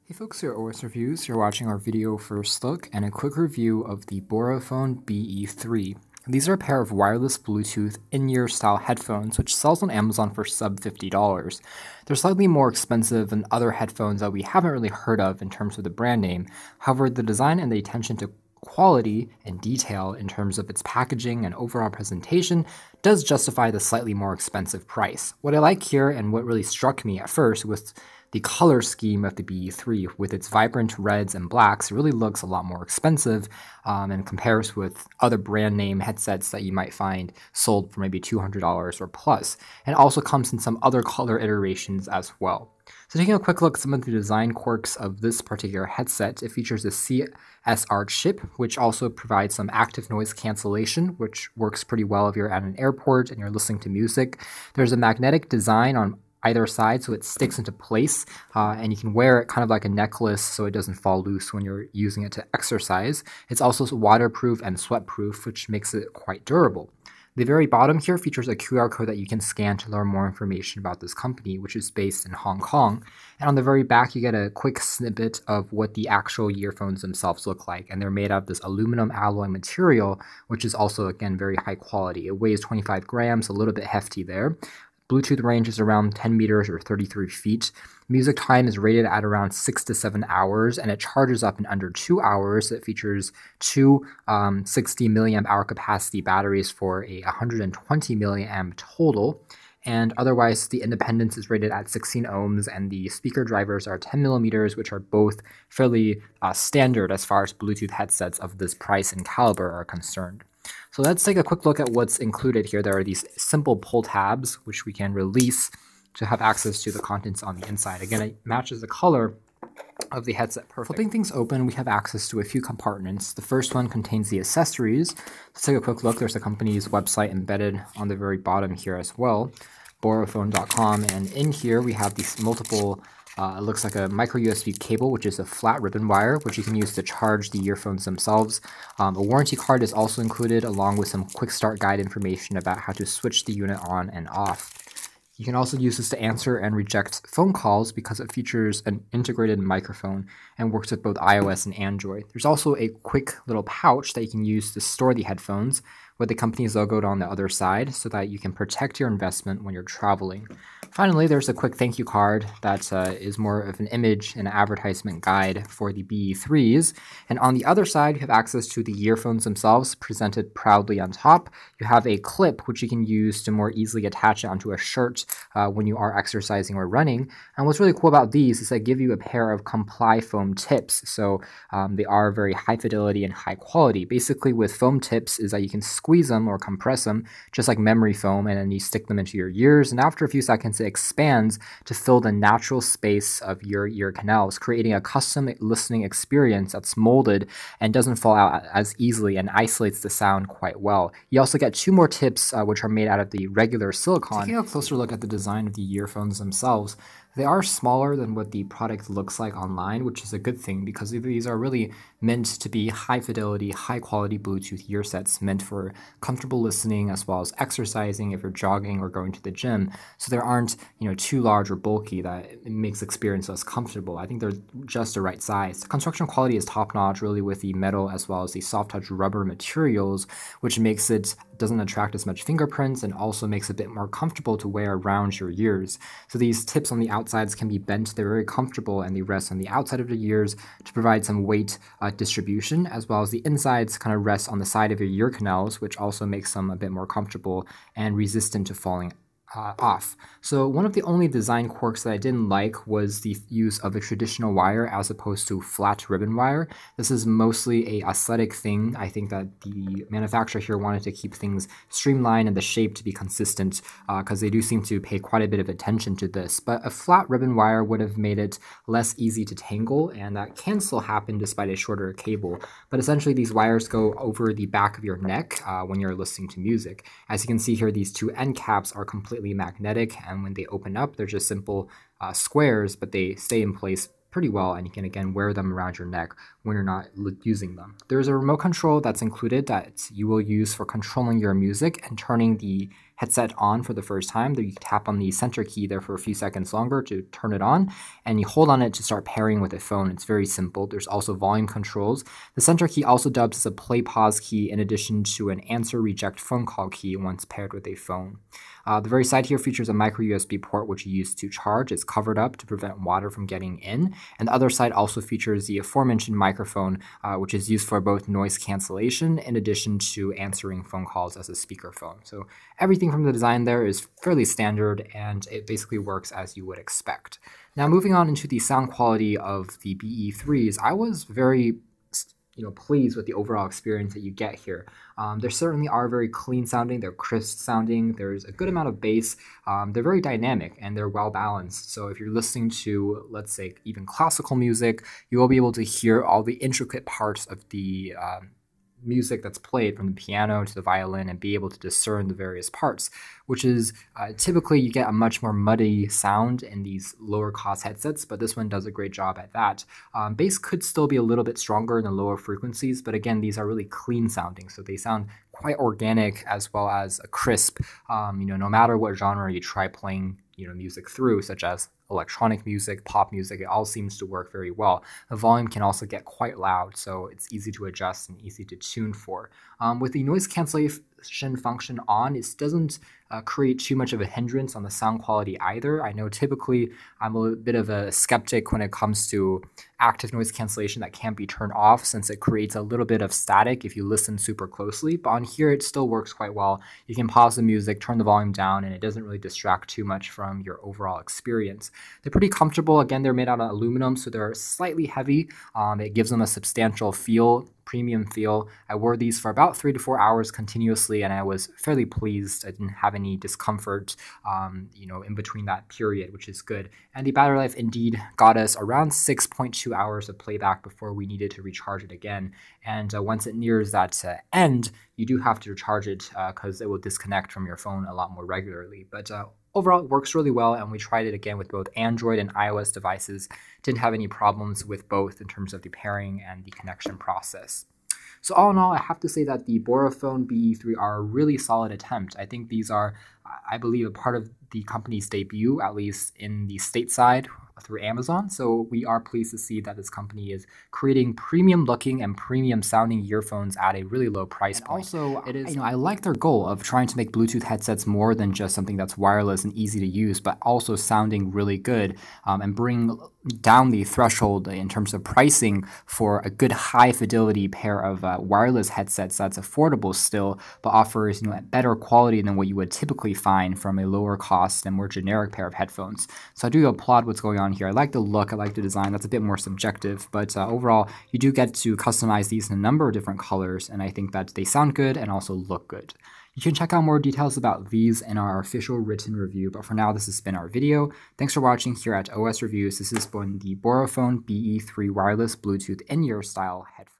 Hey folks, here at OS Reviews. You're watching our video first look and a quick review of the BOROFONE BE3. These are a pair of wireless Bluetooth in-ear style headphones which sells on Amazon for sub $50. They're slightly more expensive than other headphones that we haven't really heard of in terms of the brand name. However, the design and the attention to quality and detail in terms of its packaging and overall presentation does justify the slightly more expensive price. What I like here and what really struck me at first was the color scheme of the BE3 with its vibrant reds and blacks really looks a lot more expensive and compares with other brand name headsets that you might find sold for maybe $200 or plus, and also comes in some other color iterations as well. So taking a quick look at some of the design quirks of this particular headset, it features a CSR chip, which also provides some active noise cancellation, which works pretty well if you're at an airport and you're listening to music. There's a magnetic design on either side so it sticks into place, and you can wear it kind of like a necklace so it doesn't fall loose when you're using it to exercise. It's also waterproof and sweatproof, which makes it quite durable. The very bottom here features a QR code that you can scan to learn more information about this company, which is based in Hong Kong. And on the very back, you get a quick snippet of what the actual earphones themselves look like. And they're made out of this aluminum alloy material, which is also, again, very high quality. It weighs 25 grams, a little bit hefty there. Bluetooth range is around 10 meters or 33 feet. Music time is rated at around 6 to 7 hours, and it charges up in under 2 hours. It features two 60 milliamp hour capacity batteries for a 120 milliamp total. And otherwise, the independence is rated at 16 ohms, and the speaker drivers are 10 millimeters, which are both fairly standard as far as Bluetooth headsets of this price and caliber are concerned. So let's take a quick look at what's included here. There are these simple pull tabs, which we can release to have access to the contents on the inside. Again, it matches the color of the headset perfectly. Flipping things open, we have access to a few compartments. The first one contains the accessories. Let's take a quick look. There's the company's website embedded on the very bottom here as well, borofone.com. And in here, we have these multiple it looks like a micro USB cable, which is a flat ribbon wire, which you can use to charge the earphones themselves. A warranty card is also included, along with some quick start guide information about how to switch the unit on and off. You can also use this to answer and reject phone calls because it features an integrated microphone and works with both iOS and Android. There's also a quick little pouch that you can use to store the headphones with the company's logo on the other side so that you can protect your investment when you're traveling. Finally, there's a quick thank you card that is more of an image and advertisement guide for the BE3s. And on the other side, you have access to the earphones themselves presented proudly on top. You have a clip which you can use to more easily attach it onto a shirt when you are exercising or running. And what's really cool about these is they give you a pair of Comply foam tips. So they are very high fidelity and high quality. Basically, with foam tips is that you can squeeze them or compress them just like memory foam, and then you stick them into your ears, and after a few seconds it expands to fill the natural space of your ear canals, creating a custom listening experience that's molded and doesn't fall out as easily and isolates the sound quite well. You also get two more tips which are made out of the regular silicone. Taking a closer look at the design of the earphones themselves, they are smaller than what the product looks like online, which is a good thing because these are really meant to be high fidelity, high quality Bluetooth ear sets meant for comfortable listening as well as exercising if you're jogging or going to the gym. So they aren't, too large or bulky that it makes the experience less comfortable. I think they're just the right size. The construction quality is top notch, really, with the metal as well as the soft touch rubber materials, which makes it doesn't attract as much fingerprints and also makes it a bit more comfortable to wear around your ears. So these tips on the outsides can be bent. They're very comfortable and they rest on the outside of the ears to provide some weight distribution, as well as the insides kind of rest on the side of your ear canals, which also makes them a bit more comfortable and resistant to falling off. So one of the only design quirks that I didn't like was the use of a traditional wire as opposed to flat ribbon wire. This is mostly a aesthetic thing. I think that the manufacturer here wanted to keep things streamlined and the shape to be consistent because they do seem to pay quite a bit of attention to this. But a flat ribbon wire would have made it less easy to tangle, and that can still happen despite a shorter cable. But essentially these wires go over the back of your neck when you're listening to music. As you can see here, these two end caps are completely magnetic, and when they open up, they're just simple squares, but they stay in place pretty well, and you can again wear them around your neck when you're not using them. There's a remote control that's included that you will use for controlling your music and turning the headset on for the first time, you tap on the center key there for a few seconds longer to turn it on, and you hold on it to start pairing with a phone. It's very simple. There's also volume controls. The center key also dubs as a play pause key in addition to an answer reject phone call key once paired with a phone. The very side here features a micro USB port which you use to charge. It's covered up to prevent water from getting in. And the other side also features the aforementioned microphone, which is used for both noise cancellation in addition to answering phone calls as a speakerphone. So everything from the design there is fairly standard, and it basically works as you would expect. Now moving on into the sound quality of the BE3s, I was very pleased with the overall experience that you get here. They certainly are very clean sounding, they're crisp sounding, there's a good amount of bass, they're very dynamic, and they're well balanced. So if you're listening to, let's say, even classical music, you will be able to hear all the intricate parts of the music that's played from the piano to the violin and be able to discern the various parts, which is typically you get a much more muddy sound in these lower cost headsets, but this one does a great job at that. Bass could still be a little bit stronger in the lower frequencies, but again, these are really clean sounding, so they sound quite organic as well as a crisp. No matter what genre you try playing music through, such as electronic music, pop music, it all seems to work very well. The volume can also get quite loud, so it's easy to adjust and easy to tune for. With the noise cancellation function on, it doesn't create too much of a hindrance on the sound quality either. I know typically I'm a bit of a skeptic when it comes to active noise cancellation that can't be turned off, since it creates a little bit of static if you listen super closely, but on here it still works quite well. You can pause the music, turn the volume down, and it doesn't really distract too much from your overall experience. They're pretty comfortable. Again, they're made out of aluminum, so they're slightly heavy. It gives them a substantial feel, premium feel. I wore these for about 3 to 4 hours continuously, and I was fairly pleased. I didn't have any discomfort, in between that period, which is good. And the battery life indeed got us around 6.2 hours of playback before we needed to recharge it again. And once it nears that end, you do have to recharge it because it will disconnect from your phone a lot more regularly. But overall, it works really well, and we tried it again with both Android and iOS devices. Didn't have any problems with both in terms of the pairing and the connection process. So all in all, I have to say that the BOROFONE BE3 are a really solid attempt. I think these are, I believe, a part of the company's debut, at least in the stateside, through Amazon. So we are pleased to see that this company is creating premium looking and premium sounding earphones at a really low price point. Also, it is, I like their goal of trying to make Bluetooth headsets more than just something that's wireless and easy to use, but also sounding really good, and bring down the threshold in terms of pricing for a good high fidelity pair of wireless headsets that's affordable still, but offers better quality than what you would typically find from a lower cost and more generic pair of headphones. So I do applaud what's going on here. I like the look, I like the design. That's a bit more subjective, but overall, you do get to customize these in a number of different colors, and I think that they sound good and also look good. You can check out more details about these in our official written review, but for now, this has been our video. Thanks for watching here at OS Reviews. This has been the BOROFONE BE3 wireless Bluetooth in-ear style headphone.